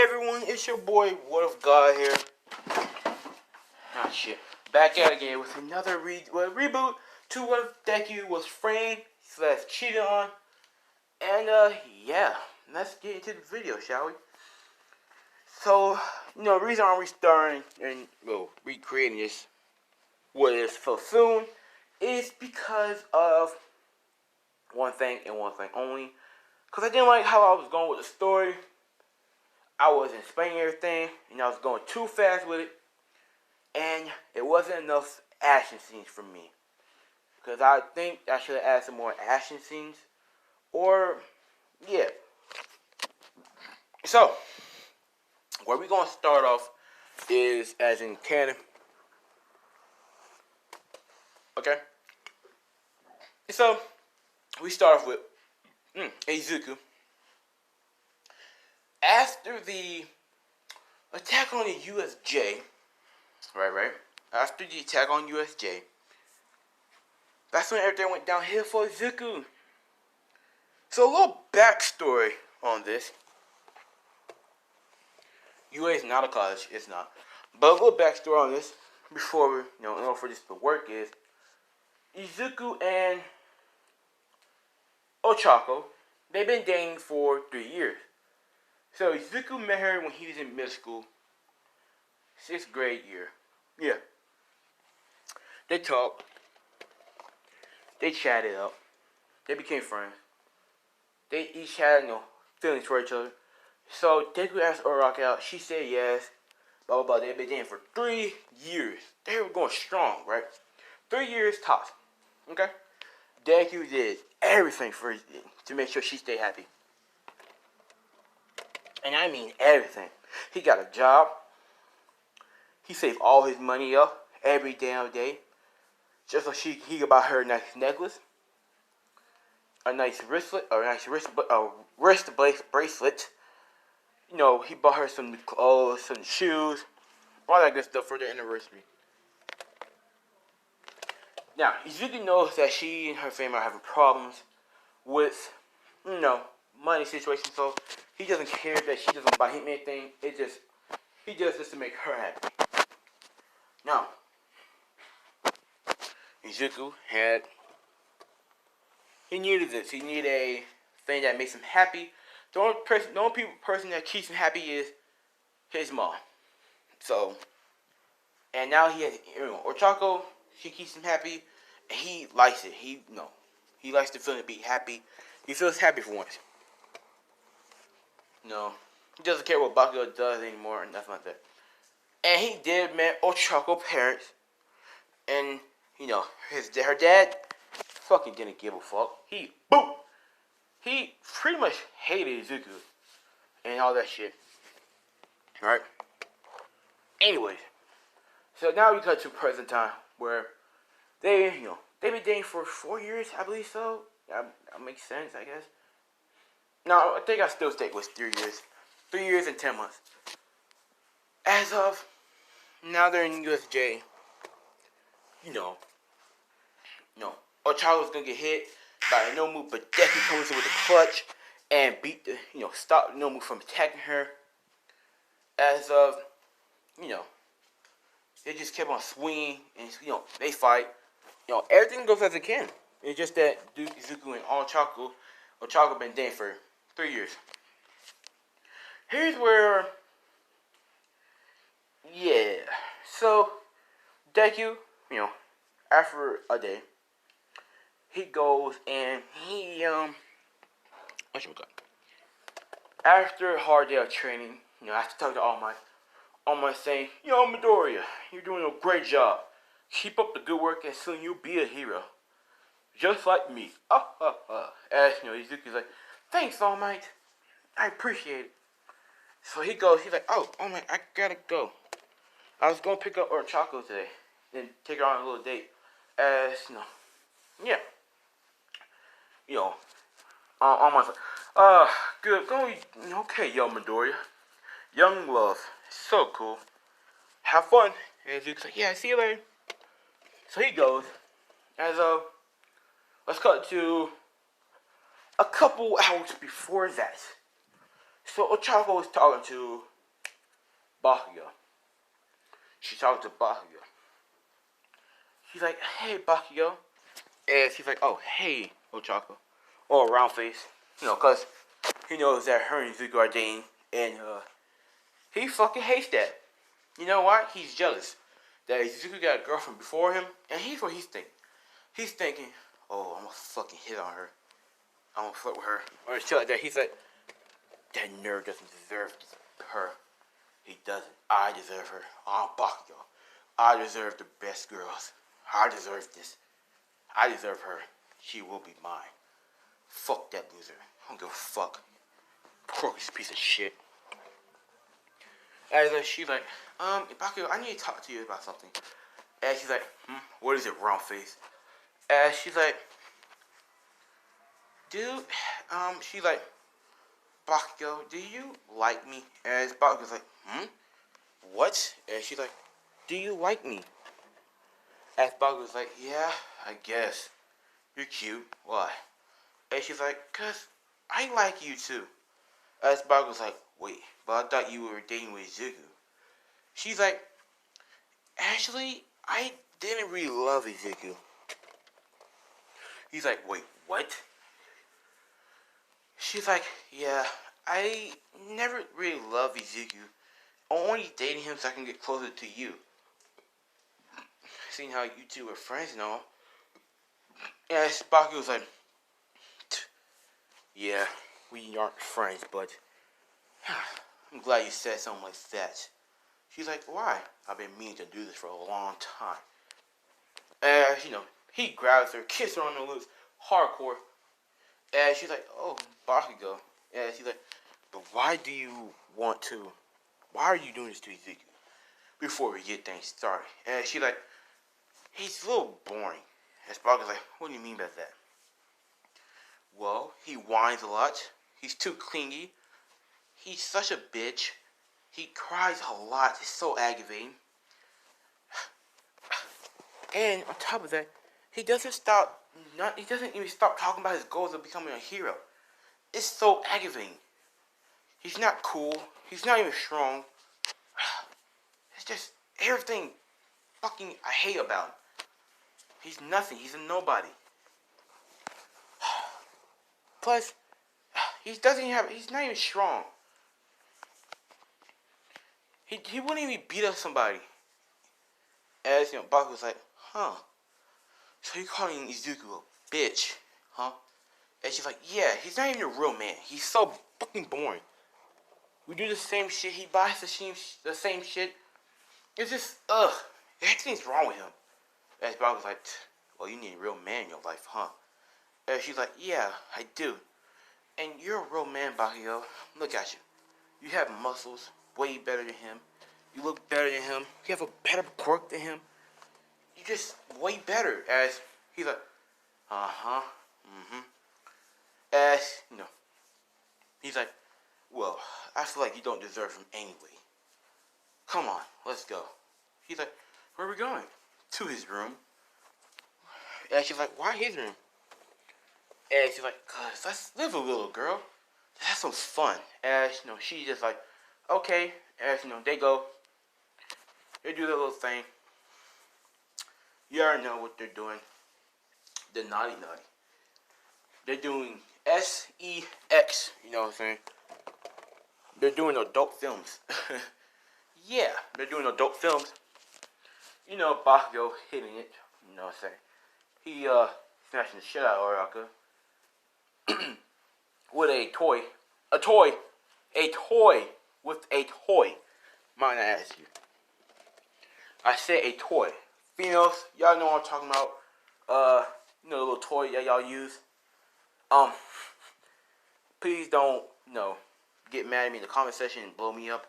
everyone, it's your boy, Word of God here. Ah, shit. Back at it again with another reboot to what Deku was framed / cheated on. And, yeah. Let's get into the video, shall we? So, the reason I'm restarting and, recreating this, what is so soon, is because of one thing and one thing only. Because I didn't like how I was going with the story. I wasn't explaining everything, and I was going too fast with it, and it wasn't enough action scenes for me. Because I think I should have added some more action scenes, or, yeah. So, where we're going to start off is, as in canon, okay? So, we start off with Izuku. After the attack on the USJ, right? After the attack on USJ, that's when everything went downhill for Izuku. So a little backstory on this. UA is not a college, it's not. But a little backstory on this before we, in order for this to work is Izuku and Ochako, they've been dating for 3 years. So Izuku met her when he was in middle school, 6th grade year. Yeah. They talked. They chatted up. They became friends. They each had, feelings for each other. So Deku asked Uraraka out. She said yes. Blah, blah, blah. They've been dating for 3 years. They were going strong, right? 3 years tops. Okay? Deku did everything to make sure she stayed happy. And I mean everything. He got a job. He saved all his money up every damn day. Just so he could buy her a nice necklace. A nice wristlet, wrist bracelet. He bought her some clothes, some shoes, all that good stuff for their anniversary. Now, Izuku knows that she and her family are having problems with, money situation, so he doesn't care that she doesn't buy him anything. He does this to make her happy. Now, Izuku he needed this. He needed a thing that makes him happy. The only person that keeps him happy is his mom. So, and now he has, Ochako, she keeps him happy, and he likes it. He likes the feeling to be happy. He feels happy for once. He doesn't care what Bakugo does anymore, and nothing like that. And he did met Ochako's parents, and her dad fucking didn't give a fuck. He pretty much hated Izuku and all that shit. Right? Anyways, so now we cut to present time where they've been dating for 4 years, I believe so. That makes sense, I guess. No, I think I still stick with 3 years. 3 years and 10 months. As of now, they're in USJ. Ochako's gonna get hit by Nomu, but Deku comes in with a clutch and beat stop Nomu from attacking her. As of, they just kept on swinging and, they fight. Everything goes as it can. It's just that Izuku and Ochako been dating for 3 years. Here's where, so Deku, after a day, he goes and he, after a hard day of training, after talking to All Might saying, Midoriya, you're doing a great job. Keep up the good work and soon you'll be a hero. Just like me. As, Izuku's like, thanks, All Might. I appreciate it. So he's like, oh Might, I gotta go. I was gonna pick up Ochako today and take her on a little date. As, All Might's like, good, go, okay, young Midoriya. Young love, so cool. Have fun. And Izuku's like, yeah, see you later. So he goes. As let's cut to a couple hours before that. So Ochako was talking to Bakugo. She's talking to Bakugo. She's like, hey, Bakugo. And she's like, oh, hey, Ochako. Or round face. You know, because he knows that her and Zuko are dating. And he fucking hates that. You know why? He's jealous that Zuko got a girlfriend before him. And here's what he's thinking. He's thinking, oh, I'm gonna fucking hit on her. I'm gonna flirt with her. Or shit like that. He's like, that nerd doesn't deserve her. He doesn't. I deserve her. I'm Bakugo. I deserve the best girls. I deserve this. I deserve her. She will be mine. Fuck that loser. I don't give a fuck. Crocus piece of shit. And she's like, Bakugo, I need to talk to you about something. And she's like, what is it, round face? And she's like, dude, she's like, Bakugo, do you like me? And Bakugo's like, what? And she's like, do you like me? And Bakugo's like, yeah, I guess. You're cute. Why? And she's like, cause I like you too. And Bakugo's like, wait, but I thought you were dating with Zuko. She's like, actually, I didn't really love Izuku. He's like, wait, what? She's like, yeah, I never really loved Izuku. I'm only dating him so I can get closer to you. Seeing how you two are friends and all. And Bakugo was like, yeah, we aren't friends, but I'm glad you said something like that. She's like, why? I've been meaning to do this for a long time. And, he grabs her, kisses her on the lips, hardcore. And she's like, oh, Bakugo. And she's like, but why are you doing this to Izuku? Before we get things started. And she's like, he's a little boring. And Bakugo's like, what do you mean by that? Well, he whines a lot. He's too clingy. He's such a bitch. He cries a lot. It's so aggravating. And on top of that, he doesn't even stop talking about his goals of becoming a hero. It's so aggravating. He's not cool. He's not even strong. It's just everything fucking I hate about him. He's nothing. He's a nobody. Plus, he's not even strong. He wouldn't even beat up somebody. As Bakugo's like, huh? So you're calling Izuku a bitch, huh? And she's like, yeah, he's not even a real man. He's so fucking boring. We do the same shit. He buys the same shit. It's just, everything's wrong with him. And Bakugo's like, well, you need a real man in your life, huh? And she's like, yeah, I do. And you're a real man, Bakugo. Look at you. You have muscles, way better than him. You look better than him. You have a better quirk than him. You're just way better. As he's like, As, he's like, well, I feel like you don't deserve him anyway. Come on, let's go. He's like, where are we going? To his room. And she's like, why his room? And she's like, cause let's live a little, girl. Let's have some fun. And she's just like, okay. And they go. They do their little thing. You already know what they're doing. They're naughty. They're doing sex. You know what I'm saying? They're doing adult films. Yeah, they're doing adult films. Bakugo hitting it. You know what I'm saying? He smashing the shit out of Oraka. With a toy. A toy with a toy. Mind I ask you. I said a toy. Females, y'all know what I'm talking about. The little toy that y'all use. Please don't, get mad at me in the comment section and blow me up.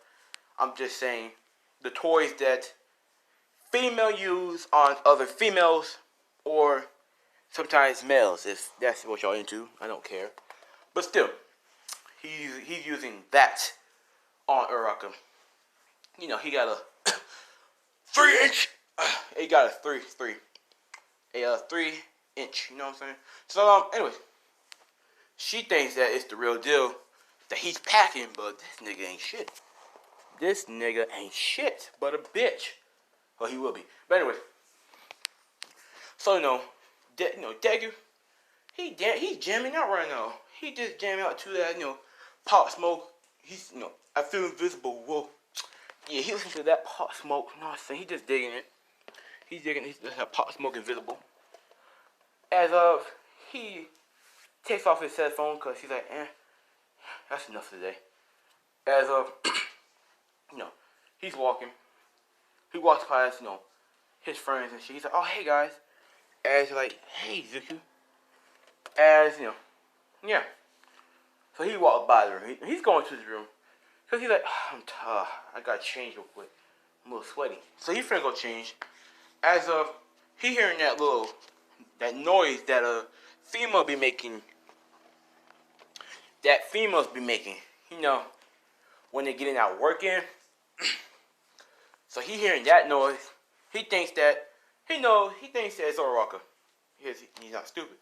I'm just saying the toys that female use on other females or sometimes males, if that's what y'all into. I don't care. But still, he's using that on Uraraka. He got a 3-inch. He got a 3-inch. You know what I'm saying? So anyways, she thinks that it's the real deal that he's packing, but this nigga ain't shit. this nigga ain't shit but a bitch. Well, he will be. But anyway, so Deku, he's jamming out right now. He just jamming out to that Pop Smoke. He's I feel invisible. Whoa. Yeah, he listening to that Pop Smoke. You know what I'm saying? He just digging it. He's digging that Pop Smoke invisible. As of he takes off his cell phone because he's like, that's enough today. As of he's walking. He walks past his friends and shit. He's like, oh hey guys. As like, hey Zuku. As yeah. So he walked by the room. He's going to the room. Because he's like, I'm tired. I gotta change real quick. I'm a little sweaty. So he's finna go change. As of he hearing that noise that a female be making. That females be making. When they getting out working. So he hearing that noise. He thinks that it's Oraka. He's not stupid.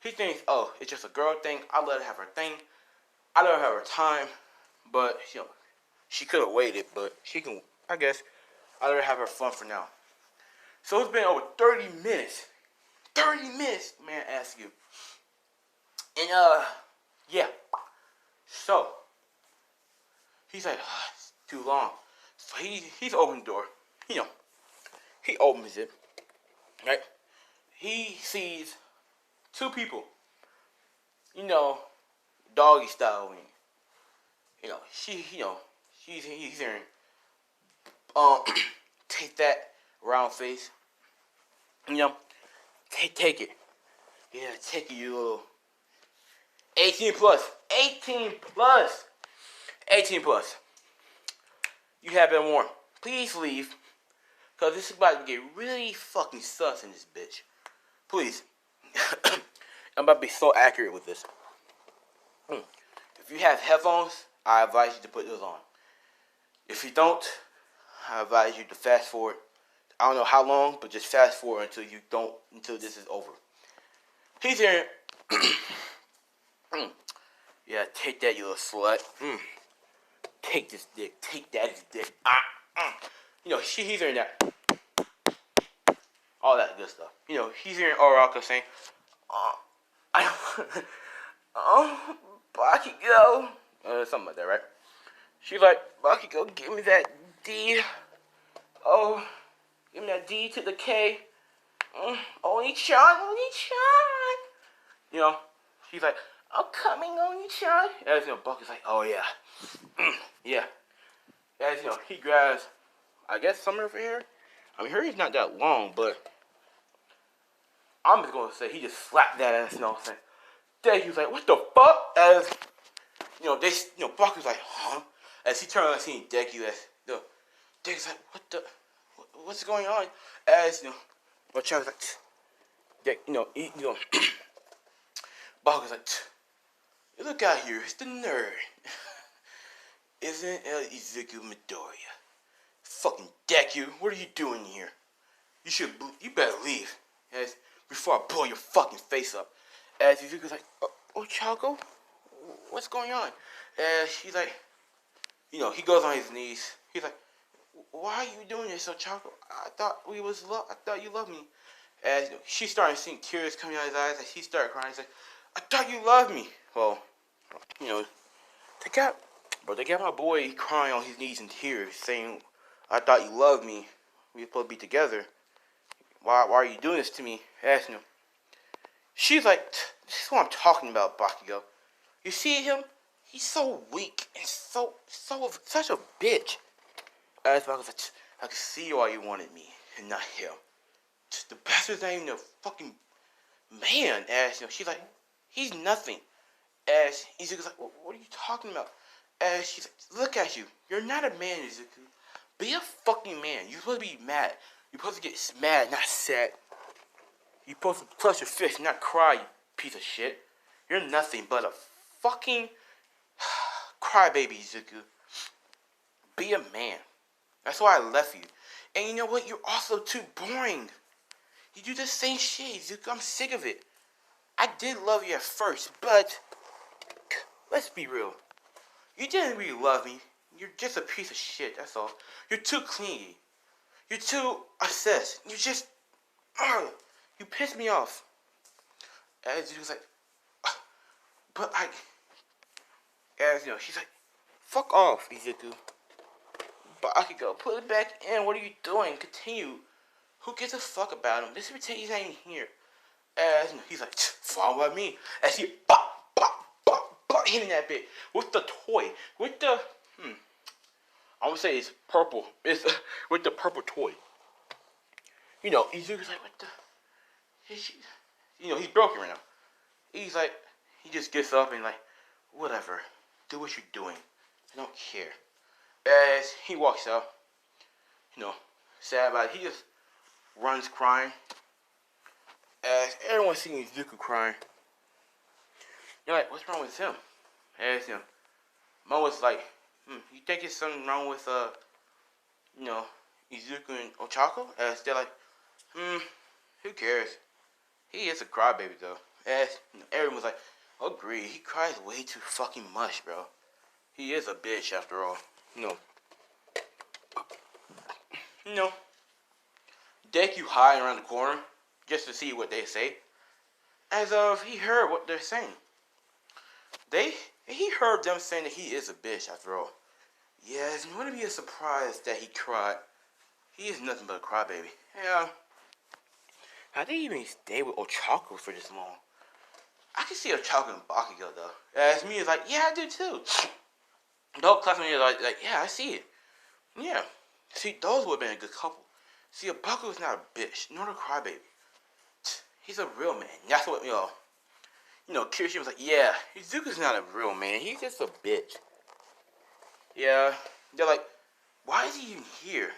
He thinks, oh, it's just a girl thing. I let her have her thing. I let her have her time. But she could have waited, but she can. I guess I let her have her fun for now. So it's been over 30 minutes. 30 minutes, man. Ask you. And yeah. So he's like, it's too long. So he's opened the door. He opens it. Right. He sees two people. Doggy style. He's hearing, take that round face. Take it. Yeah, take it, you little 18 plus. 18 plus. 18 plus. You have been warned. Please leave. Because this is about to get really fucking sus in this bitch. Please. I'm about to be so accurate with this. If you have headphones, I advise you to put those on. If you don't, I advise you to fast forward. I don't know how long, but just fast forward until this is over. He's hearing, yeah, take that, you little slut. Take this dick. Take daddy's dick. He's hearing that. All that good stuff. He's hearing Oraka saying, Bakugo. Something like that, right? She's like, Bakugo, give me that D. Oh, give me that D to the K. Oni-chan. She's like, I'm coming, Oni-chan. As Bakugo's like, oh yeah. Yeah. As he grabs, I guess, Summer over here. I mean, her hair's not that long, but I'm just gonna say he just slapped that ass, saying. Then he was like, what the fuck? As Bakugo's like, huh? As he turned and seen Deku, Deku's like, what's going on? As Chan was like, Bakugo's like, look out here, it's the nerd. Isn't El Izuku Midoriya? Fucking Deku, what are you doing here? You better leave. As before I blow your fucking face up. As Izuku's like, oh Chaco, what's going on? And she's like, he goes on his knees. He's like, why are you doing this, so Chaco? I thought you loved me. As she's starting to see tears coming out of his eyes, and she started crying. He's like, I thought you loved me. Well, they got my boy crying on his knees in tears, saying, I thought you loved me. We were supposed to be together. Why are you doing this to me? Asking him. She's like, this is what I'm talking about, Bakugo. You see him? He's so weak and such a bitch. As Bakugo's like, I can see why you wanted me and not him. The bastard's not even a fucking man. As she's like, he's nothing. As Izuku's like, what are you talking about? As she's like, look at you. You're not a man, Izuku. Be a fucking man. You're supposed to be mad. You're supposed to get mad, not sad. You're supposed to clutch your fist, not cry, you piece of shit. You're nothing but a fucking crybaby, Izuku. Be a man. That's why I left you. And you know what? You're also too boring. You do the same shit, Izuku. I'm sick of it. I did love you at first, but let's be real. You didn't really love me. You're just a piece of shit, that's all. You're too clingy. You're too obsessed. You just, you piss me off. And she was like, but I, as you know, she's like, fuck off, Izuku. But I could go, put it back in. What are you doing? Continue. Who gives a fuck about him? This pretend he's not even here. As you know, he's like, follow me. As he bop, bop, bop, bop, hitting that bit with the toy, with the I would say it's purple. It's with the purple toy. You know, Izuku's like, what the? You know, he's broken right now. He's like, he just gets up and like, whatever, do what you're doing. I don't care. As he walks out, you know, sad about it, he just runs crying. As everyone's seeing Izuku crying, you're like, what's wrong with him? As you know, Mo was like, you think there's something wrong with you know, Izuku and Ochako? As they're like, who cares? He is a crybaby though. As you know, everyone's like, agree, he cries way too fucking much, bro. He is a bitch after all. You know, Deku hiding around the corner just to see what they say. As of he heard what they're saying. He heard them saying that he is a bitch after all. Yes, it wouldn't be a surprise that he cried. He is nothing but a crybaby. Yeah. How did he even stay with Ochako for this long? I can see Ochako and Bakugo though. As me is like, yeah, I do too. The whole class is like, yeah, I see it. Yeah. See, those would have been a good couple. See, Bakugo's not a bitch, nor a crybaby. He's a real man. That's what, you know, Kirishima was like, yeah, Izuku's not a real man. He's just a bitch. Yeah. They're like, why is he even here?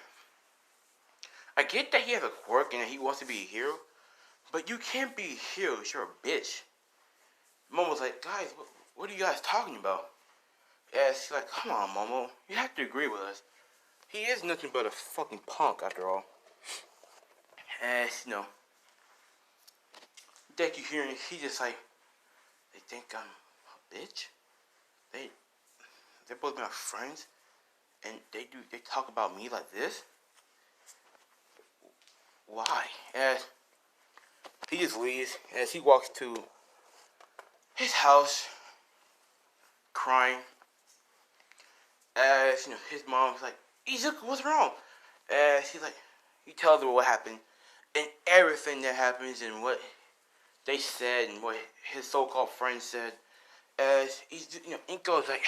I get that he has a quirk and he wants to be a hero, but you can't be a hero if you're a bitch. Momo's like, guys, what are you guys talking about? And she's like, come on, Momo, you have to agree with us. He is nothing but a fucking punk after all. And, you know, Deku hearing it, he just like, they think I'm a bitch? They're both my friends, and they talk about me like this? Why? As he just leaves, as he walks to his house, crying. As, you know, his mom's like, Izuku, what's wrong? As he's like, he tells her what happened, and everything that happens, and what they said, and what his so-called friend said. As he's, you know, Inko's like,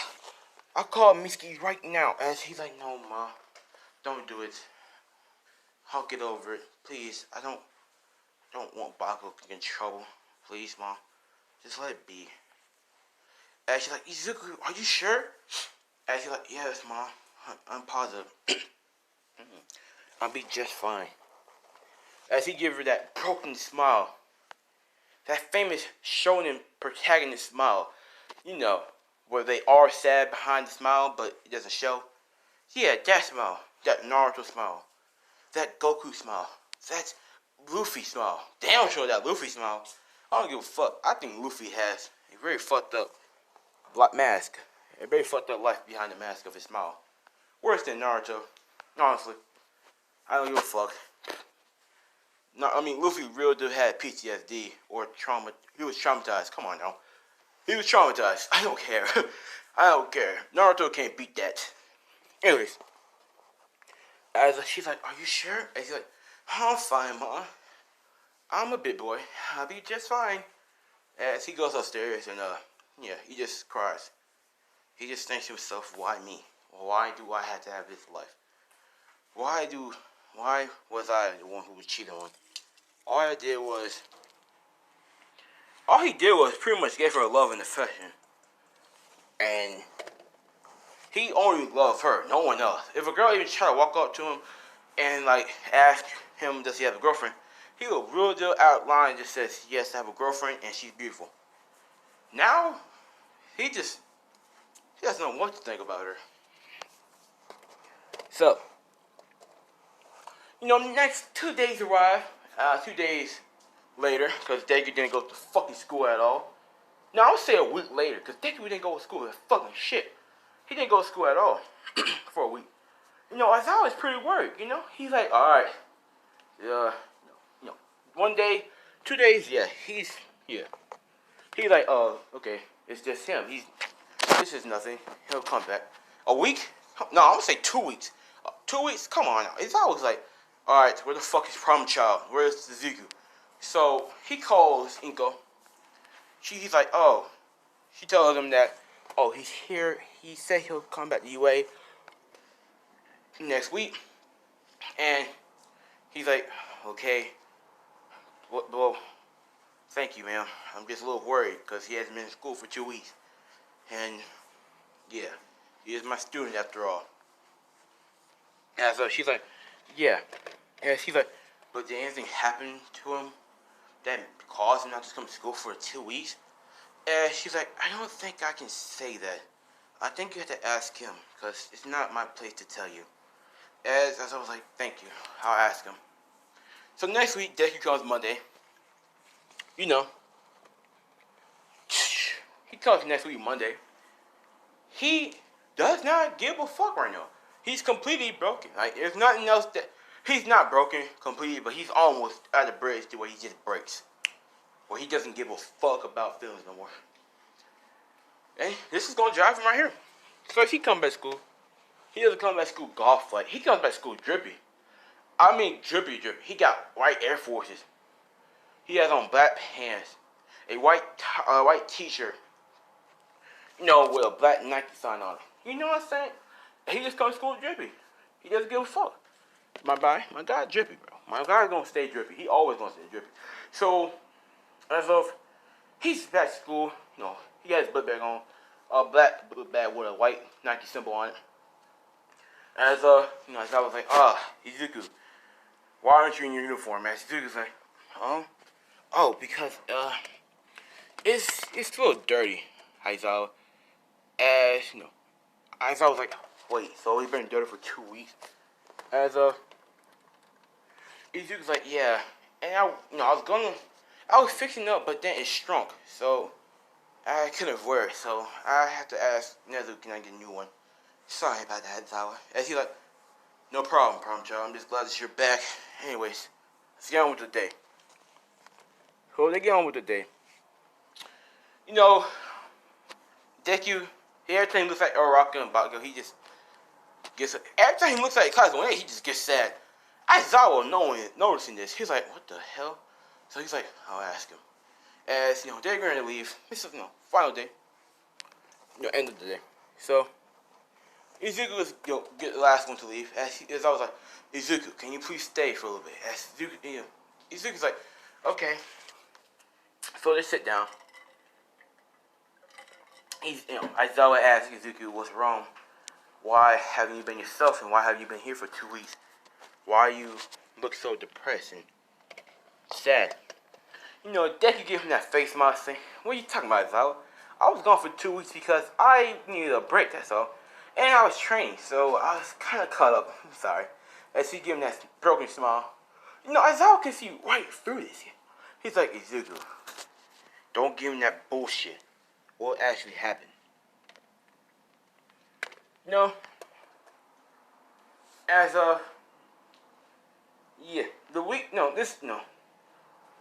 I'll call Mitsuki right now. As he's like, no, Ma, don't do it. I'll get over it. Please, I don't want Bakugo to get in trouble. Please, Mom. Just let it be. And she's like, Izuku, are you sure? And she's like, yes, Mom. I'm positive. I'll be just fine. As he gives her that broken smile. That famous shonen protagonist smile. You know, where they are sad behind the smile, but it doesn't show. Yeah, that smile. That Naruto smile. That Goku smile. That Luffy smile. They don't show that Luffy smile. I don't give a fuck. I think Luffy has a very fucked up mask. A very fucked up life behind the mask of his smile. Worse than Naruto. Honestly. I don't give a fuck. No, I mean, Luffy really did have PTSD or trauma. He was traumatized. Come on now. He was traumatized. I don't care. I don't care. Naruto can't beat that. Anyways. As she's like, are you sure? And he's like, I'm fine, Mom. I'm a big boy. I'll be just fine. As he goes upstairs and, yeah, he just cries. He just thinks to himself, why me? Why do I have to have this life? Why was I the one who was cheated on? All he did was pretty much give her love and affection. And he only loved her, no one else. If a girl even tried to walk up to him and like ask him, does he have a girlfriend? He will real deal outline and just says, yes, I have a girlfriend and she's beautiful. Now, he doesn't know what to think about her. So, you know, next 2 days arrive. 2 days later, because Deku didn't go to fucking school at all. Now, I would say a week later, because Deku didn't go to school. Fucking shit. He didn't go to school at all. for a week. Aizawa is pretty worried. He's like, all right, one day, 2 days, yeah, yeah. He's like, oh, okay, it's just him. This is nothing. He'll come back. A week? No, I'm gonna say 2 weeks. 2 weeks? Come on now. It's always like, all right, where the fuck is problem child? Where's Zuzu? So he calls Inko. He's like, oh. She tells him that, oh, he's here. He said he'll come back to UA next week. And he's like, okay, well, thank you, ma'am. I'm just a little worried because he hasn't been in school for 2 weeks. And, yeah, he is my student after all. And so she's like, yeah. And she's like, but did anything happen to him that caused him not to come to school for 2 weeks? And she's like, I don't think I can say that. I think you have to ask him, because it's not my place to tell you. As I was like, thank you. I'll ask him. So next week, Deku comes Monday. He comes next week Monday. He does not give a fuck right now. He's completely broken. Like, there's nothing else that... He's not broken completely, but he's almost at the bridge to where he just breaks. Where he doesn't give a fuck about feelings no more. And this is going to drive him right here. So if he comes back to school, he doesn't come back to school golf like. He comes back to school drippy. I mean drippy. He got white Air Forces. He has on black pants, a white t-shirt, with a black Nike sign on it. You know what I'm saying? And he just comes to school drippy. He doesn't give a fuck. My guy drippy, bro. My guy's gonna stay drippy. He always gonna stay drippy. So, as of, he's back to school. He got his book bag on, a black book bag with a white Nike symbol on it. As as I was like, Izuku, why aren't you in your uniform? And Izuku's like, because it's a little dirty, Aizawa. As Aizawa was like, wait, so he's been dirty for 2 weeks? As Izuku's like, yeah, and I was fixing it up, but then it shrunk, so I couldn't wear it, so I have to ask Nezu, can I get a new one? Sorry about that, Aizawa. And he's like, no problem, child. I'm just glad that you're back. Anyways, let's get on with the day. So they get on with the day. Deku, every time he looks like Uraraka and Bakugo, he just gets... Every time he looks like Kazuma, he just gets sad. Aizawa, noticing this, he's like, what the hell? So he's like, I'll ask him. As, they're going to leave. This is, final day. End of the day. So, Izuku was, get the last one to leave. As I was like, Izuku, can you please stay for a little bit? As Izuku's like, okay. So they sit down. Aizawa asks Izuku, what's wrong? Why haven't you been yourself, and why have you been here for 2 weeks? Why you look so depressed and sad? Deku gave him that face mask thing. What are you talking about, Aizawa? I was gone for 2 weeks because I needed a break, that's all. And I was training, so I was kind of caught up. I'm sorry. As he gave him that broken smile. Aizawa can see right through this. He's like, Izuku, don't give him that bullshit. What actually happened? As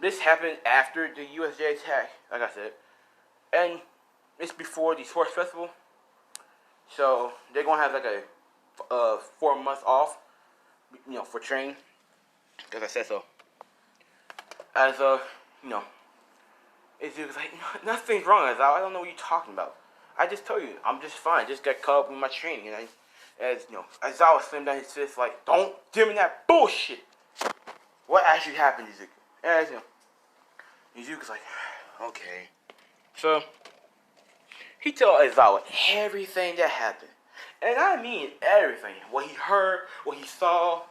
this happened after the USJ attack, like I said, and it's before the sports festival, so they're gonna have like a 4 months off, for training, because I said so. As it's like, nothing's wrong, I don't know what you're talking about. I just told you, I'm just fine. Just got caught up with my training, and Aizawa slammed down his fist like, don't give me that bullshit. What actually happened, Izuku? And Izuku's like, okay. So he told Aizawa everything that happened, and I mean everything. What he heard, what he saw,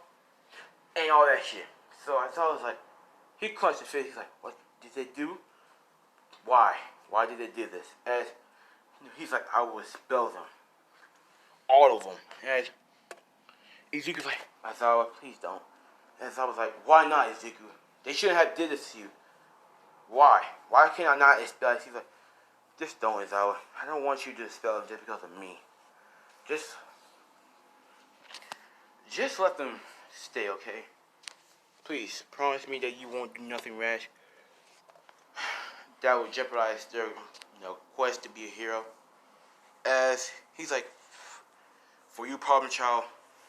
and all that shit. So Aizawa was like, he clenched his face. He's like, what did they do? Why? Why did they do this? And he's like, I will expel them. All of them. And Izuku's like, Aizawa, please don't. And Aizawa was like, why not, Izuku? They shouldn't have did this to you. Why? Why can't I not expel? He's like, just don't, Aizawa. I don't want you to expel them just because of me. Just just let them stay, okay? Please, promise me that you won't do nothing rash that would jeopardize their, quest to be a hero. As he's like, for you, problem child,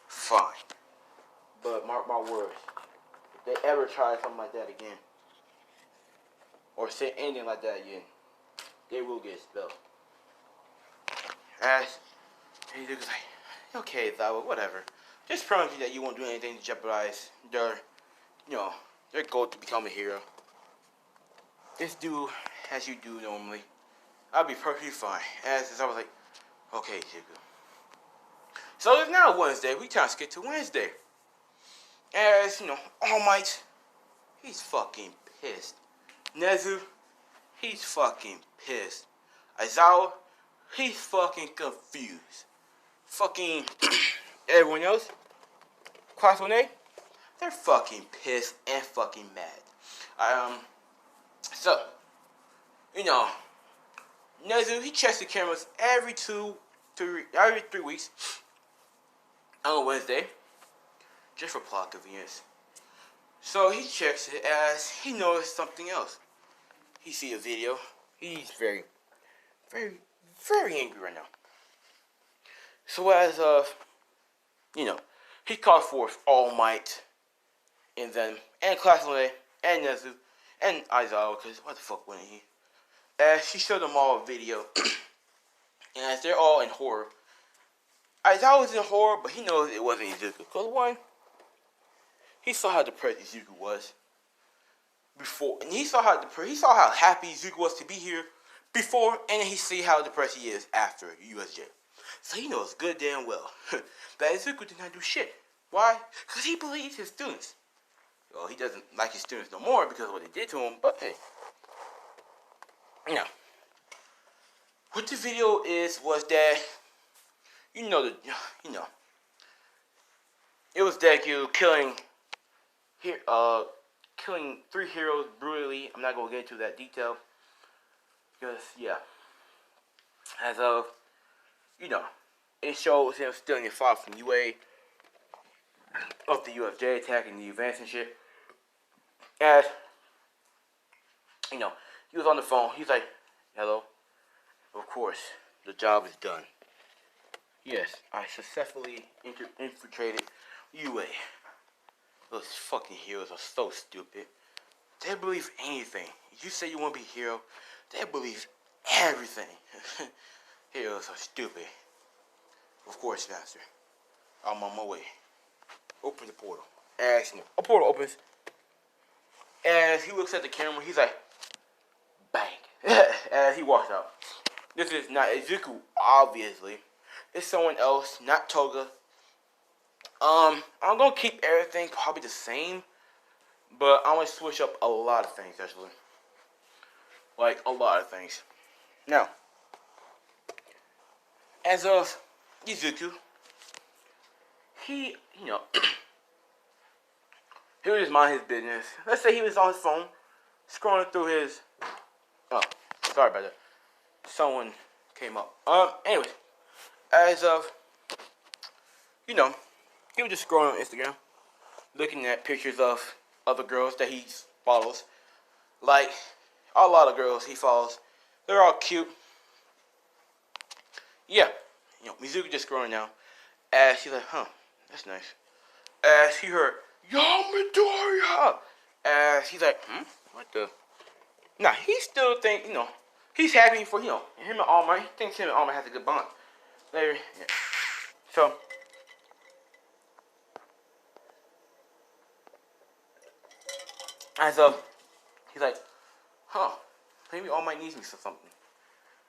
fine. But mark my words, if they ever try something like that again, or say anything like that again, they will get expelled. As he's like, okay, Zawa, whatever. Just promise me that you won't do anything to jeopardize their, their goal to become a hero. Just do as you do normally. I'll be perfectly fine. As I was like, okay, Zuko. So it's now Wednesday. We trying to skip to Wednesday. As, All Might, he's fucking pissed. Nezu, he's fucking pissed. Aizawa, he's fucking confused. Fucking everyone else, Class 1A, they're fucking pissed and fucking mad. So, Nezu, he checks the cameras every 3 weeks on Wednesday, just for plot convenience. So he checks it as he noticed something else. He see a video. He's very, very, very angry right now. So as of, he called forth All Might, and Class 1A, and Nezu, and Aizawa, because what the fuck wouldn't he? As he showed them all a video, and as they're all in horror, Aizawa was in horror, but he knows it wasn't Izuku. Because one, he saw how depressed Izuku was before, and he saw how happy Izuku was to be here before, and then he see how depressed he is after USJ. So he knows good damn well that Izuku did not do shit. Why? Because he believes his students. Well, he doesn't like his students no more because of what they did to him, but hey. What the video was that, it was Deku killing 3 heroes brutally. I'm not going to get into that detail. Because, yeah. As of, it shows him stealing a file from UA of the UFJ attacking the events and shit. As, he was on the phone. He's like, hello? Of course, the job is done. Yes, I successfully infiltrated UA. Those fucking heroes are so stupid. They believe anything. You say you want to be a hero, they believe everything. Heroes are stupid. Of course, Master. I'm on my way. Open the portal. As a portal opens, as he looks at the camera, he's like, bang. As he walks out. This is not Izuku, obviously. It's someone else, not Toga. I'm gonna keep everything probably the same, but I'm gonna switch up a lot of things, actually. Like, a lot of things. Now, as of Izuku, he, he would just mind his business. Let's say he was on his phone, scrolling through his, sorry about that. Someone came up. Anyways, as of, he was just scrolling on Instagram, looking at pictures of other girls that he follows. Like, a lot of girls he follows. They're all cute. Yeah, Mizuki just scrolling now. As she's like, huh, that's nice. As he heard, yo, Midoriya! As he's like, what the? Nah, he still think, he's happy for, him and All Might. He thinks him and All Might has a good bond. Later, yeah. So, as of, he's like, huh, maybe All Might needs me for something.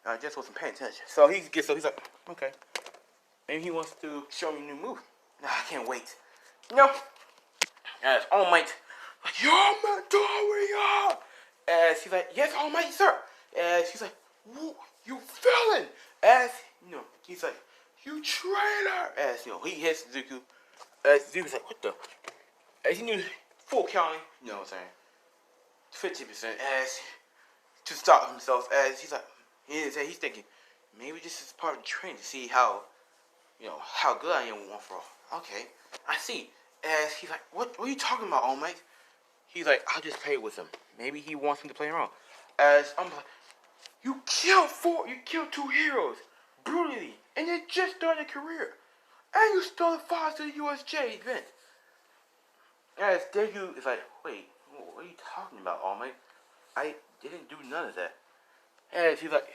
I just wasn't paying attention. So he's like, okay. Maybe he wants to show me a new move. Nah, I can't wait. As All Might, like, yo, Midoriya! As he's like, yes, All Might, sir. As he's like, whoa, you villain! As, he's like, you traitor! As, he hits Zuko. As Zuko's like, what the? As he knew full counting, you know what I'm saying? 50%. As, to stop himself. As he's like, he's thinking, maybe this is part of the training to see how how good I am with one for all. Okay, I see. As he's like, what are you talking about, All Might? He's like, I'll just play with him. Maybe he wants me to play around. As I'm like, you killed two heroes brutally, and they just started a career, and you stole the files to the USJ event. As Deku is like, wait, what are you talking about, All Might? I didn't do none of that. As he's like,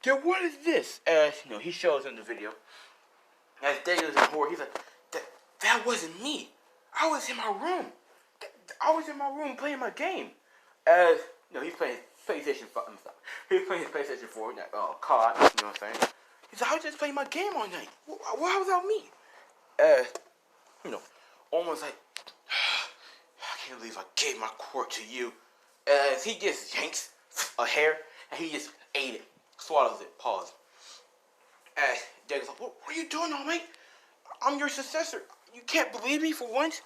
then what is this? As he shows in the video. As Deku is in horror, he's like, that wasn't me. I was in my room. I was in my room playing my game. As he's playing PlayStation 5. He's playing his PlayStation 4, COD. You know what I'm saying? He's like, I was just playing my game all night. Why without me? Almost like, I can't believe I gave my quirk to you. As he just yanks a hair and he just ate it, swallows it. Pause. As Degu's like, what are you doing, all mate? I'm your successor. You can't believe me for once.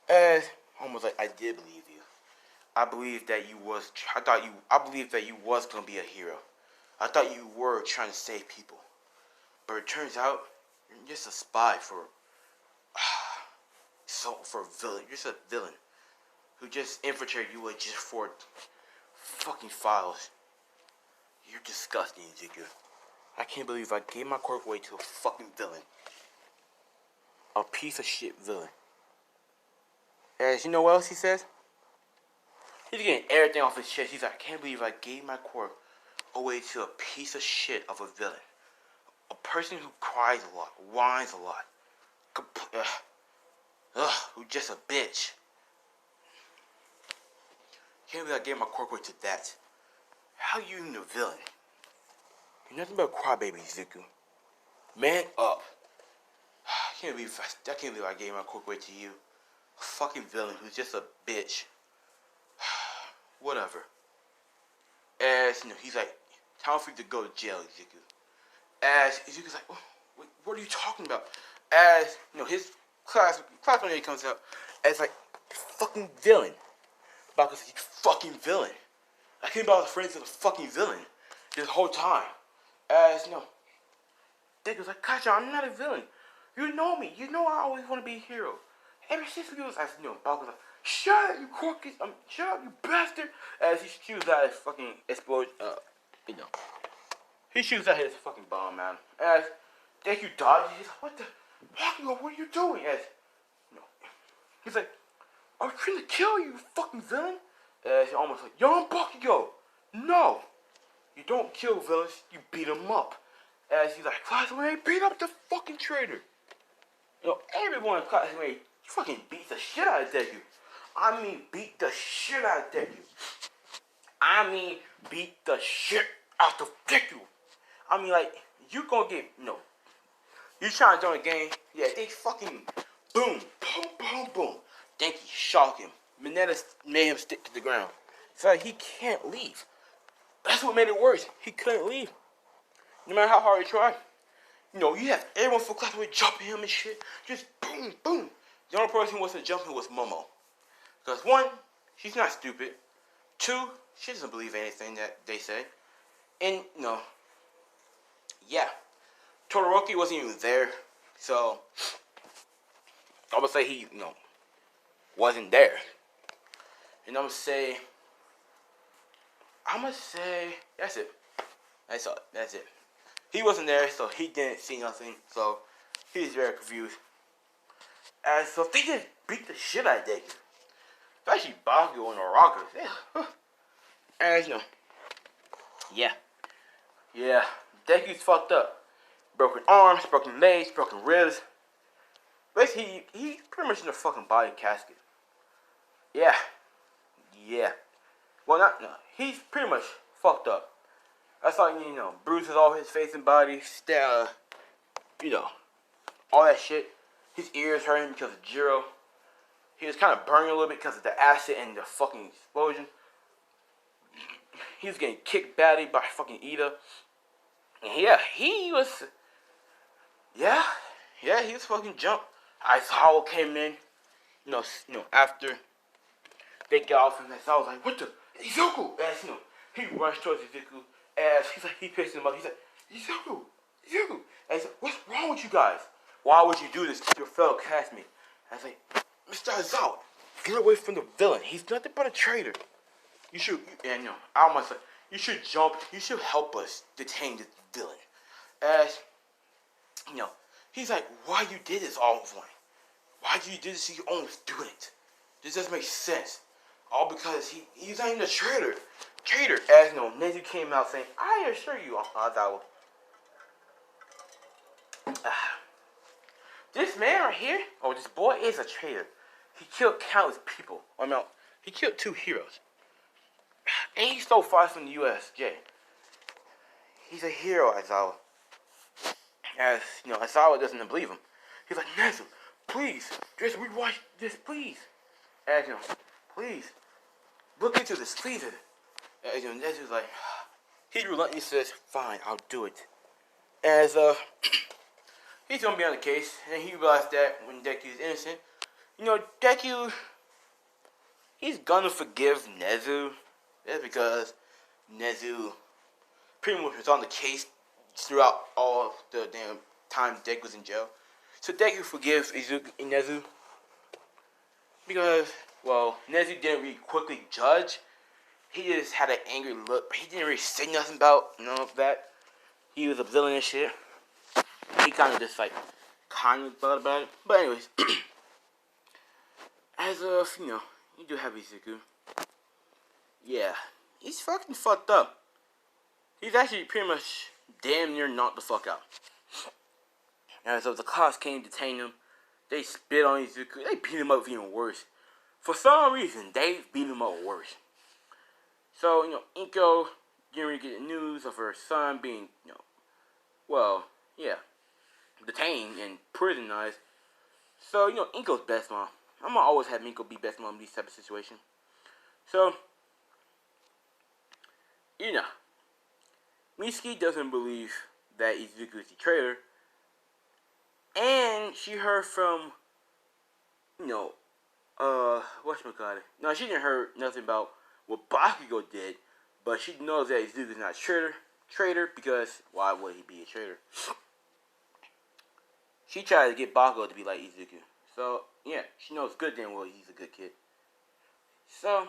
As almost like I did believe you. I believed that you was. I believed that you was gonna be a hero. I thought you were trying to save people, but it turns out you're just a spy for a villain. You're just a villain who just infiltrated you with just for fucking files. You're disgusting, Deku. I can't believe I gave my quirk away to a fucking villain. A piece of shit villain. As you know what else he says? He's getting everything off his chest. He's like, I can't believe I gave my quirk away to a piece of shit of a villain. A person who cries a lot, whines a lot. Who's just a bitch. Can't believe I gave my quirk away to that. How you even a villain? You're nothing but a crybaby, Deku. Man up. I can't believe I gave my quirk away to you. A fucking villain who's just a bitch. Whatever. As he's like, time for you to go to jail, Deku. As Izuku's like, wait, what are you talking about? As his classmate comes out as like fucking villain. Baku's like, fucking villain. I came about the friends of the fucking villain this whole time. As Deku's like, Kacha, I'm not a villain. You know me. You know I always want to be a hero. Ever since we was, Baku's like, shut up, you crookie. Shut up, you bastard. As he shoots out his fucking explosion. He shoots out his fucking bomb, man. As Deku dodges, he's like, what the? Bakugo, what are you doing? As he's like, I'm trying to kill you, fucking villain. As he's almost like, young Bakugo, no. You don't kill villains, you beat them up. As he's like, classmate, beat up the fucking traitor. Everyone in classmate, you fucking beat the shit out of Deku. I mean, beat the shit out of Deku. I mean, beat the shit out of Deku. I mean, like, you gonna get, you trying to join the game, yeah, they fucking, boom, boom, boom, boom. Denki shocked him. Mineta made him stick to the ground. So like, he can't leave. That's what made it worse. He couldn't leave. No matter how hard he tried. You have everyone from class jumping him and shit. Just boom, boom. The only person who wasn't jumping was Momo. Because one, she's not stupid. Two, she doesn't believe anything that they say. And, yeah. Todoroki wasn't even there. So, I would say he, wasn't there. And I'm going to say, that's it. That's all. That's it. He wasn't there, so he didn't see nothing. So, he was very confused. And so, they just beat the shit out of Deku. Especially Bakugo and the Rockers. Yeah. And, yeah. Yeah. Deku's fucked up. Broken arms, broken legs, broken ribs. Basically, he's pretty much in a fucking body casket. Yeah. Yeah. Well, no. He's pretty much fucked up. That's all you need to know. Bruises all over his face and body. All that shit. His ears hurting because of Jiro. He was kind of burning a little bit because of the acid and the fucking explosion. He was getting kicked badly by fucking Ida. And yeah, he was fucking jumped. Aizawa came in, after they got off him. I was like, what the? Izuku! As, he rushed towards Izuku. As, he's like, he pissed him up. He's like, Izuku, you. And I said, what's wrong with you guys? Why would you do this to your fellow castmate? I was like, Mr. Azal, get away from the villain. He's nothing but a traitor. You should, and you know, I almost like, you should jump, you should help us detain this villain. As, you know, he's like, why you did this all of one? Why did you do this to your own student? This doesn't make sense. All because he's not even a traitor. Traitor. As you know, Nezu came out saying, I assure you, Azawa. This man right here, or this boy, is a traitor. He killed countless people. I mean, he killed 2 heroes. And he stole 5 from the USJ. He's a hero, Aizawa. As, you know, Aizawa doesn't believe him. He's like, Nezu, please, just rewatch this, please. As, you know, please, look into this, please. As, you know, Nezu's like, he reluctantly says, fine, I'll do it. As, he's gonna be on the case, and he realized that when Deku's innocent, you know, Deku, he's gonna forgive Nezu. That's because Nezu pretty much was on the case throughout all the damn time Deku was in jail. So Deku forgives Nezu because, well, Nezu didn't really quickly judge. He just had an angry look. He didn't really say nothing about none of that. He was a villain and shit. He kind of just like kind of thought about it. But anyways, as of, you know, you do have Izuku. Yeah, he's fucking fucked up. He's actually pretty much damn near knocked the fuck out. And so the cops came to detain him. They spit on Izuku. They beat him up even worse. For some reason, they beat him up worse. So, you know, Inko didn't really get the news of her son being, you know, well, yeah, detained and prisonized. So, you know, Inko's best mom. I'm gonna always have Inko be best mom in these type of situations. So, you know, Mitsuki doesn't believe that Izuku is the traitor. And she heard from, you know, whatchamacallit. No, she didn't hear nothing about what Bakugo did, but she knows that Izuku is not a traitor because why would he be a traitor? She tried to get Bakugo to be like Izuku. So, yeah, she knows good damn well he's a good kid. So,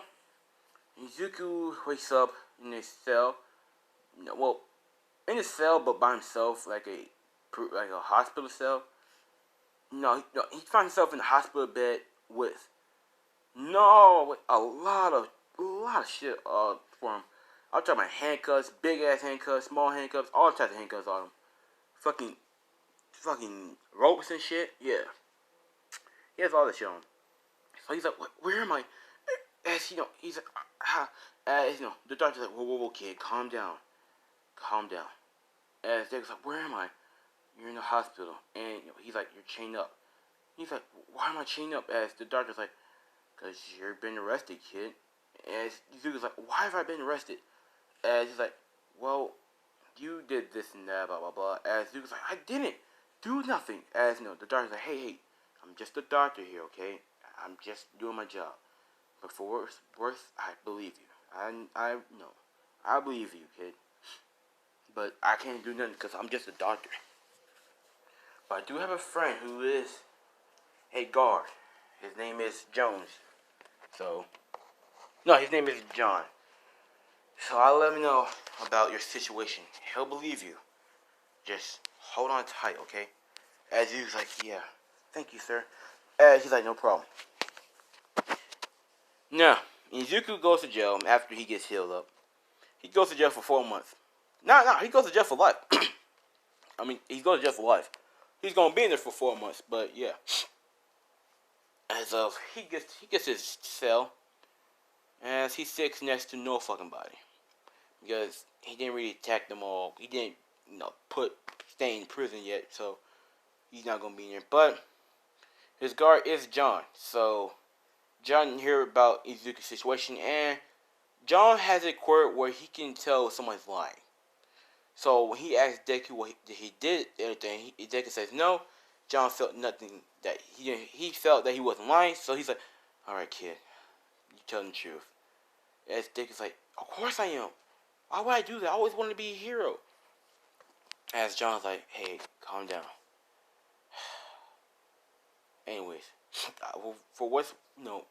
Izuku wakes up in his cell. You know, well, in his cell, but by himself, like a hospital cell. No, he finds himself in the hospital bed with a lot of shit for him. I'm talking about handcuffs, big ass handcuffs, small handcuffs, all types of handcuffs on him. Fucking ropes and shit. Yeah, he has all that shit on him. So he's like, where am I? As you know, he's like, as you know, the doctor's like, whoa, kid, calm down. As Deck's like, where am I? You're in the hospital. And you know, he's like, you're chained up. He's like, why am I chained up? As the doctor's like, because you've been arrested, kid. As Izuku's like, why have I been arrested? As he's like, well, you did this and that, blah, blah, blah. As Izuku's like, I didn't do nothing. As, you know, the doctor's like, hey, I'm just a doctor here, okay? I'm just doing my job. But for worth, I believe you. I believe you, kid. But I can't do nothing because I'm just a doctor. But I do have a friend who is a guard. His name is Jones. His name is John. So I'll let him know about your situation. He'll believe you. Just hold on tight, okay? As he was like, yeah, thank you, sir. As he's like, no problem. Now, Izuku goes to jail after he gets healed up. He goes to jail for 4 months. No, he goes to jail for life. I mean, he goes to jail for life. He's gonna be in there for 4 months, but yeah. As of he gets his cell, as he sits next to no fucking body, because he didn't really attack them all. He didn't, stay in prison yet, so he's not gonna be in there. But his guard is John, so John hear about Izuku's situation, and John has a quirk where he can tell if someone's lying. So when he asks Deku what he did everything, Deku says no. John felt nothing that he felt that he wasn't lying. So he's like, all right, kid, you tell the truth. As Deku's like, of course I am. Why would I do that? I always wanted to be a hero. As John's like, hey, calm down. Anyways, for what's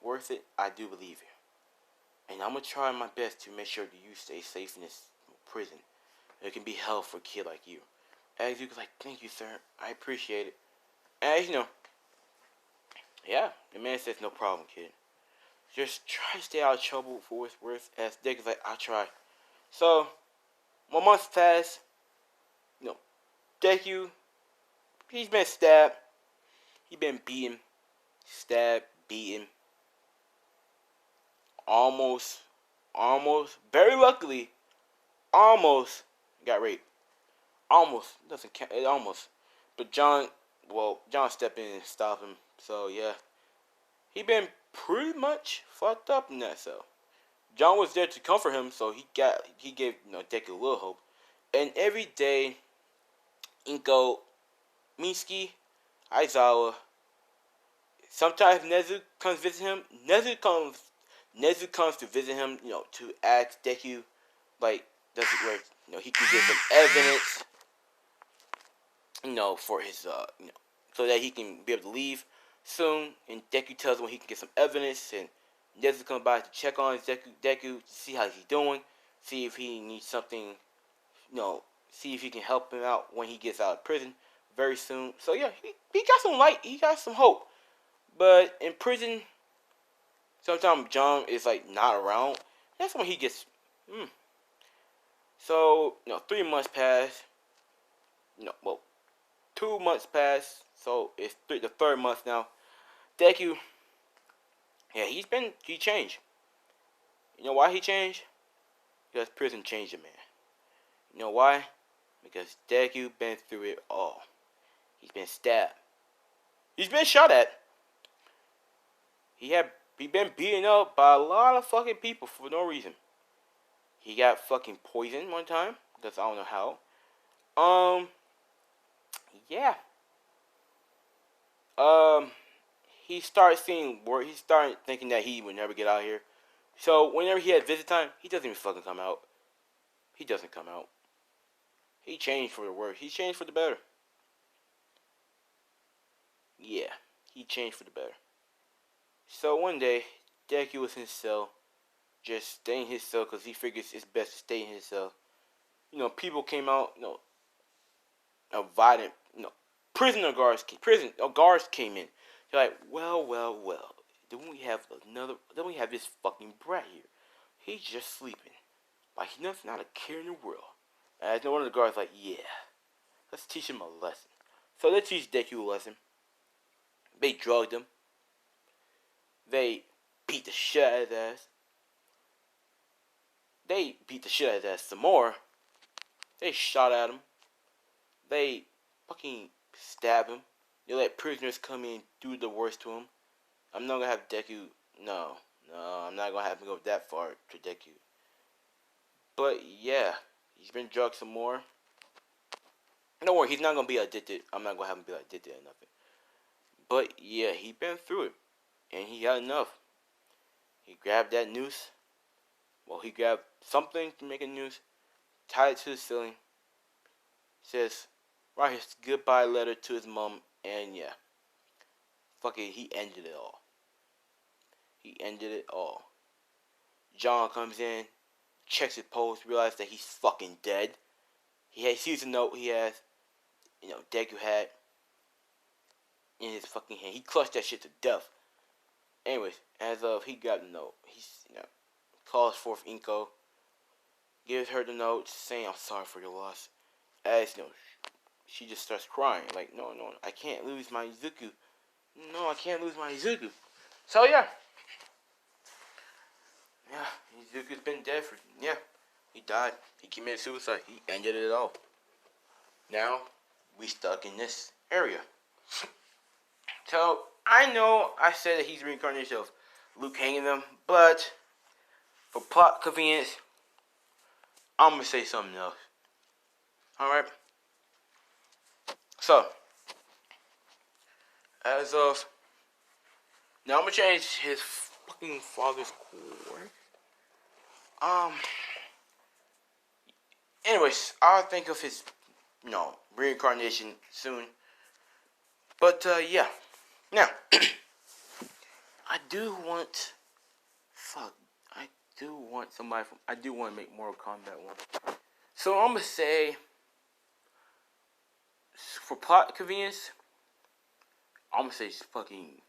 worth it, I do believe you. And I'm gonna try my best to make sure that you stay safe in this prison. It can be hell for a kid like you. As you was like, thank you, sir. I appreciate it. As you know, yeah, the man says no problem, kid. Just try to stay out of trouble for what's worth. As Dick is like, I'll try. So, 1 month passed. You know, Deku, he's been stabbed. He's been beaten. Stabbed, beaten. Almost, very luckily, almost got raped. Almost. Doesn't count. It almost. But John stepped in and stopped him. So, yeah. He been pretty much fucked up in that cell. John was there to comfort him, so he gave Deku a little hope. And every day, Inko, Mitsuki, Aizawa, sometimes Nezu comes visit him. Nezu comes to visit him, to ask Deku, like, does it work? He can get some evidence, for his, so that he can be able to leave soon. And Deku tells him when he can get some evidence, and Nezu comes by to check on Deku to see how he's doing, see if he needs something, see if he can help him out when he gets out of prison very soon. So yeah, he got some light, he got some hope. But in prison, sometimes John is like not around. That's when he gets. So 3 months pass. 2 months pass. So it's the third month now. Deku, yeah, he changed. You know why he changed? Because prison changed him, man. You know why? Because Deku been through it all. He's been stabbed. He's been shot at. He been beaten up by a lot of fucking people for no reason. He got fucking poisoned one time. Because I don't know how. Yeah. He started seeing work. He started thinking that he would never get out of here. So whenever he had visit time, he doesn't even fucking come out. He doesn't come out. He changed for the worse. He changed for the better. Yeah, he changed for the better. So one day, Deku was in his cell, just staying in his cell because he figures it's best to stay in his cell. People came out, invited, guards came in. They're like, well. Then we have this fucking brat here. He's just sleeping. Like he's not a care in the world. And one of the guards like, yeah, let's teach him a lesson. So they teach Deku a lesson. They drugged him. They beat the shit out of his ass. They beat the shit out of his ass some more. They shot at him. They fucking stab him. They let prisoners come in and do the worst to him. I'm not gonna have Deku. No, I'm not gonna have him go that far to Deku. But yeah, he's been drugged some more. Don't worry, he's not gonna be addicted. I'm not gonna have him be addicted or nothing. But yeah, he been through it. And he had enough. He grabbed that noose. Well, he grabbed something to make a noose, tied it to the ceiling. Says, write his goodbye letter to his mom, and yeah. Fuck it, he ended it all. He ended it all. John comes in, checks his pulse, realizes that he's fucking dead. He sees a note he has, Deku had in his fucking hand. He clutched that shit to death. Anyways, as of he got the note, he's calls forth Inko, gives her the note, saying I'm sorry for your loss. As she just starts crying, like no, I can't lose my Izuku. No, I can't lose my Izuku. So yeah, Izuku's been dead for he died. He committed suicide. He ended it all. Now we stuck in this area. So I know I said that he's a reincarnation of Luke hanging them, but for plot convenience, I'm gonna say something else. Alright? So, as of now, I'm gonna change his fucking father's core. Anyways, I'll think of his reincarnation soon. But yeah. Now, I do want. Fuck. I do want somebody from. I do want to make Mortal Kombat 1. So I'm gonna say, for plot convenience, I'm gonna say fucking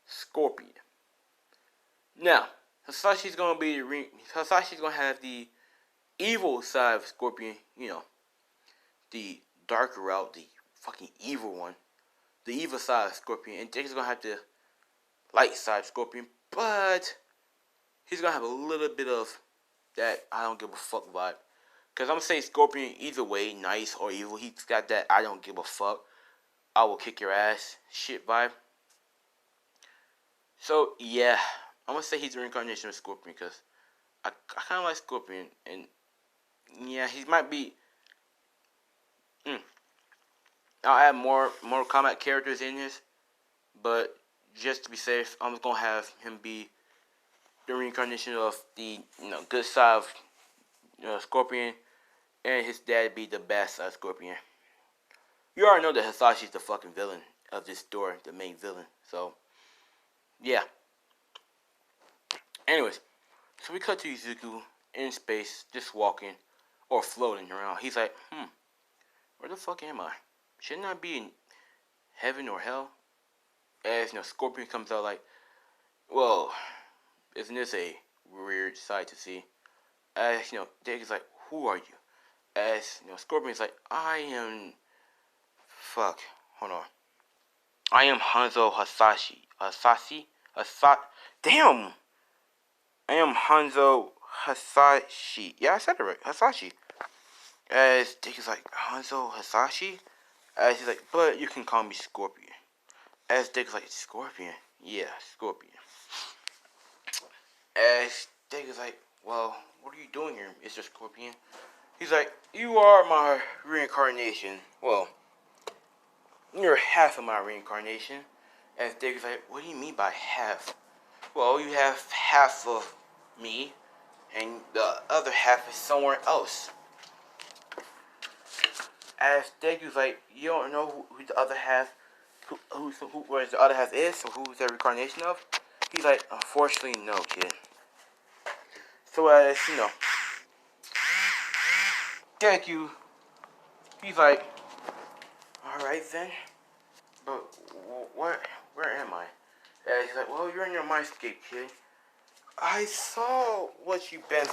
Scorpion. Now, Hasashi's gonna be Hasashi's gonna have the evil side of Scorpion. The darker route, the fucking evil one, the evil side of Scorpion, and Jake's gonna have the light side of Scorpion, but he's gonna have a little bit of that I don't give a fuck vibe. Cause I'm gonna say Scorpion either way, nice or evil. He's got that I don't give a fuck, I will kick your ass shit vibe. So yeah, I'm gonna say he's a reincarnation of Scorpion because I kind of like Scorpion, and yeah, he might be. I'll add more Kombat characters in this, but just to be safe, I'm just gonna have him be the reincarnation of the good side of Scorpion, and his dad be the bad side of Scorpion. You already know that Hasashi's the fucking villain of this story, the main villain. So yeah. Anyways, so we cut to Izuku in space, just walking or floating around. He's like, where the fuck am I? Shouldn't I be in heaven or hell? As Scorpion comes out like, well, isn't this a weird sight to see? As Jake is like, who are you? As Scorpion's like, I am. Fuck, hold on. I am Hanzo Hasashi. Damn! I am Hanzo Hasashi. Yeah, I said it right. Hasashi. As Jake is like, Hanzo Hasashi? As he's like, but you can call me Scorpion. As Dick is like, Scorpion? Yeah, Scorpion. As Dick is like, well, what are you doing here, Mr. Scorpion? He's like, you are my reincarnation. Well, you're half of my reincarnation. As Dick is like, what do you mean by half? Well, you have half of me, and the other half is somewhere else. As Dick is like, you don't know who the other half where the other half is, or who's the reincarnation of? He's like, unfortunately, no, kid. So as Deku, he's like, all right then, but where am I? And he's like, well, you're in your mindscape, kid. I saw what you've been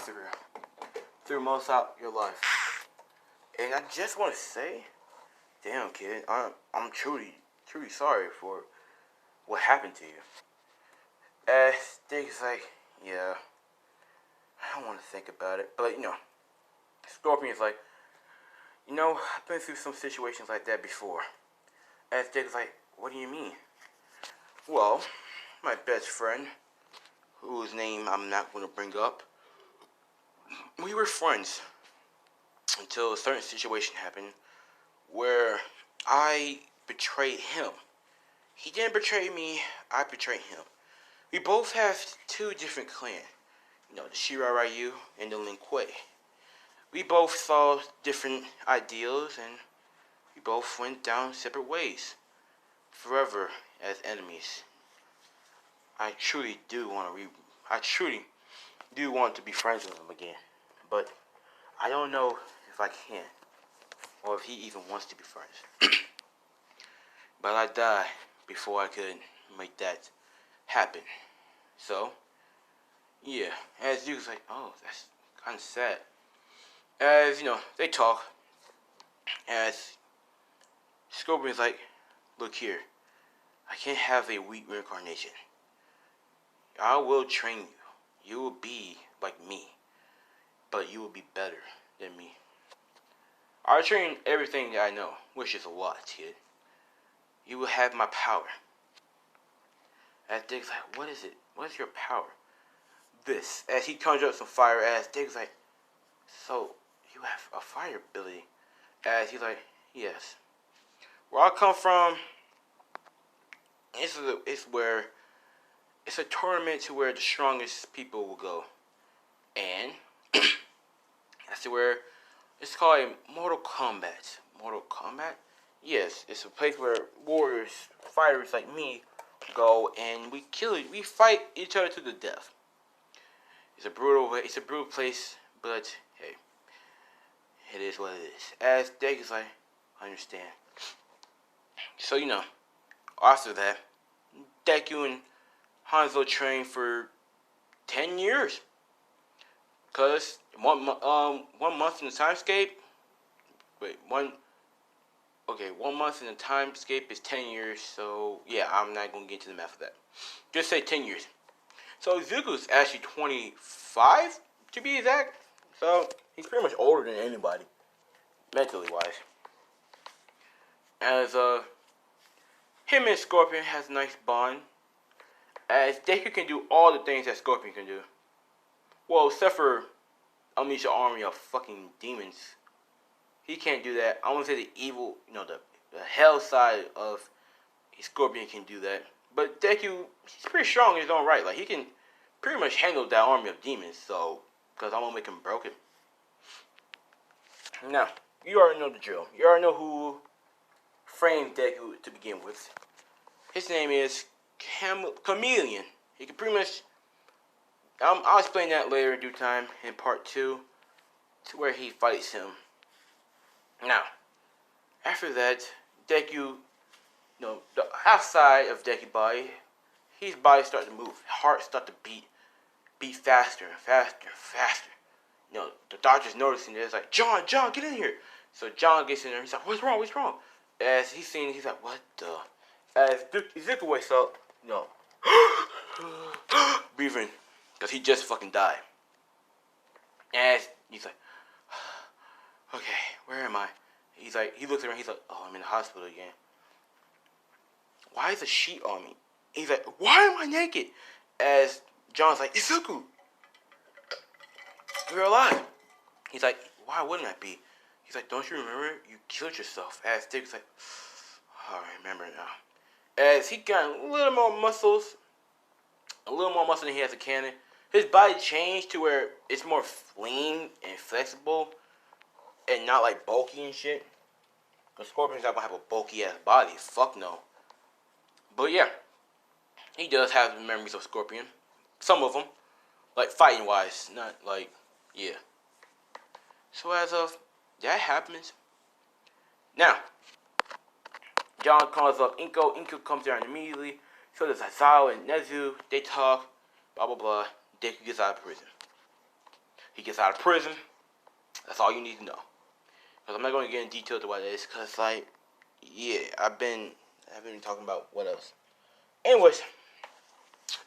through most of your life, and I just want to say, damn, kid, I'm truly sorry for what happened to you. As Deku's like, yeah, I don't want to think about it, but Scorpion's like, I've been through some situations like that before. And Jake's like, what do you mean? Well, my best friend, whose name I'm not going to bring up, we were friends until a certain situation happened where I betrayed him. He didn't betray me, I betrayed him. We both have two different clans, the Shiraryu and the Lin Kuei. We both saw different ideals, and we both went down separate ways, forever as enemies. I truly do want to be friends with him again, but I don't know if I can, or if he even wants to be friends. But I died before I could make that happen. So, yeah, as you was like, oh, that's kind of sad. As they talk, as Scorpion's like, look here, I can't have a weak reincarnation. I will train you. You will be like me, but you will be better than me. I'll train everything that I know, which is a lot, kid. You will have my power. As Dig's like, what is it? What is your power? This. As he conjures up some fire, as Dig's like, so you have a fire ability? As he's like, yes. Where I come from, it's a tournament to where the strongest people will go, and that's where It's called a Mortal Kombat. Mortal Kombat? Yes, it's a place where warriors, fighters like me, go and we fight each other to the death. It's a brutal place, but hey, it is what it is. As Deck is like, I understand. So after that, Deku and Hanzo trained for 10 years. Cause 1 month in the timescape. Wait, 1 month in the timescape is 10 years. So yeah, I'm not gonna get into the math of that. Just say 10 years. So Zuko's actually 25 to be exact. So he's pretty much older than anybody, mentally wise. As him and Scorpion has a nice bond. As Deku can do all the things that Scorpion can do. Well, except for unleash an army of fucking demons. He can't do that. I want to say the evil, the hell side of Scorpion can do that. But Deku, he's pretty strong in his own right. Like, he can pretty much handle that army of demons. So, because I'm going to make him broken. Now, you already know the drill. You already know who framed Deku to begin with. His name is Chameleon. He can pretty much... I'll explain that later in due time in part 2 to where he fights him. Now, after that, Deku, the outside of Deku's body, his body starts to move. Heart starts to beat faster and faster and faster. The doctor's noticing this. It's like, John, get in here. So John gets in there. He's like, what's wrong? As he's seeing, he's like, what the? As Zuko wakes up, breathing, because he just fucking died. As he's like, okay, where am I? He looks around, he's like, oh, I'm in the hospital again. Why is a sheet on me? He's like, why am I naked? As John's like, Izuku, you're alive. He's like, why wouldn't I be? He's like, don't you remember? You killed yourself. As Dick's like, oh, I remember now. As he got a little more muscle than he has a cannon. His body changed to where it's more lean and flexible and not like bulky and shit. Because Scorpion's not gonna have a bulky ass body. Fuck no. But yeah, he does have the memories of Scorpion. Some of them. Like fighting wise. Not like, yeah. So as of that happens. Now, John calls up Inko. Inko comes down immediately. So does Azao and Nezu. They talk. Blah, blah, blah. Deku gets out of prison. He gets out of prison. That's all you need to know. Because I'm not going to get in detail to what it is. Because, like, yeah, I've been talking about what else. Anyways,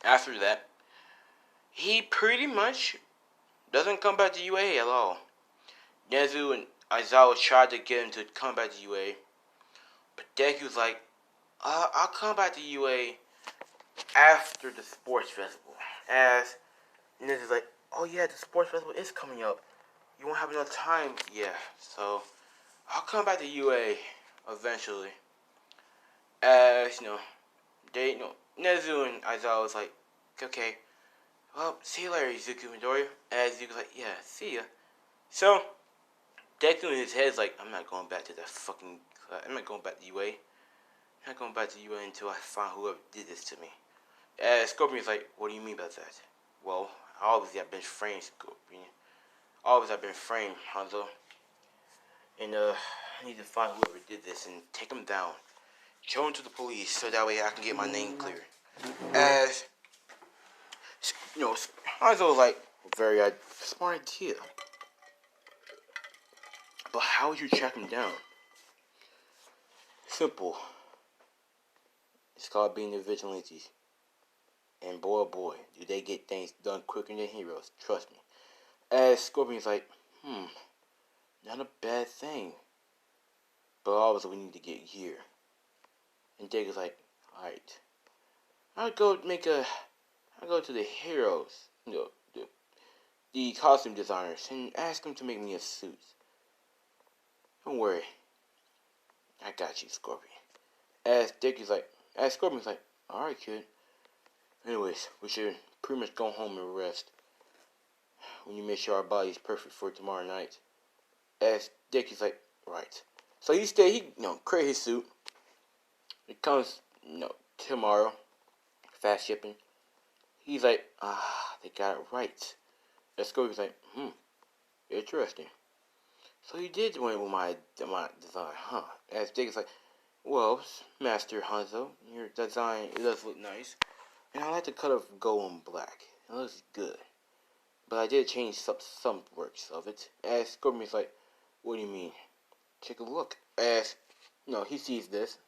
after that, he pretty much doesn't come back to UA at all. Nezu and Aizawa tried to get him to come back to UA. But Deku's like, I'll come back to UA after the sports festival. As Nezu's like, oh yeah, the sports festival is coming up. You won't have enough time. Yeah, so I'll come back to UA eventually. As, Nezu and Aizawa was like, okay, well, see you later, Izuku Midoriya. As Izuku's like, yeah, see ya. So, Deku in his head's like, I'm not going back to I'm not going back to UA. I'm not going back to UA until I find whoever did this to me. Scorpion's like, what do you mean by that? Well, obviously I've been framed, Scorpion. Obviously I've been framed, Hanzo. And, I need to find whoever did this and take him down. Show him to the police so that way I can get my name cleared. As, Hanzo's like, very smart idea. But how would you track him down? Simple. It's called being a vigilante. And boy, oh boy, do they get things done quicker than heroes. Trust me. As Scorpion's like, not a bad thing. But obviously we need to get here. And Deku's like, alright. I'll go to the heroes, the costume designers, and ask them to make me a suit. Don't worry. I got you, Scorpion. As Scorpion's like, alright, kid. Anyways, we should pretty much go home and rest. We need to make sure our body's perfect for tomorrow night. As Dick is like, right. So he create his suit. It comes, tomorrow, fast shipping. He's like, they got it right. As Scorpion's like, interesting. So he did win with my design, huh? As Dick is like, well, Master Hanzo, your design, it does look nice. And I like the cut of gold and black. It looks good. But I did change some works of it. As Scorpion's like, what do you mean? Take a look. As, he sees this.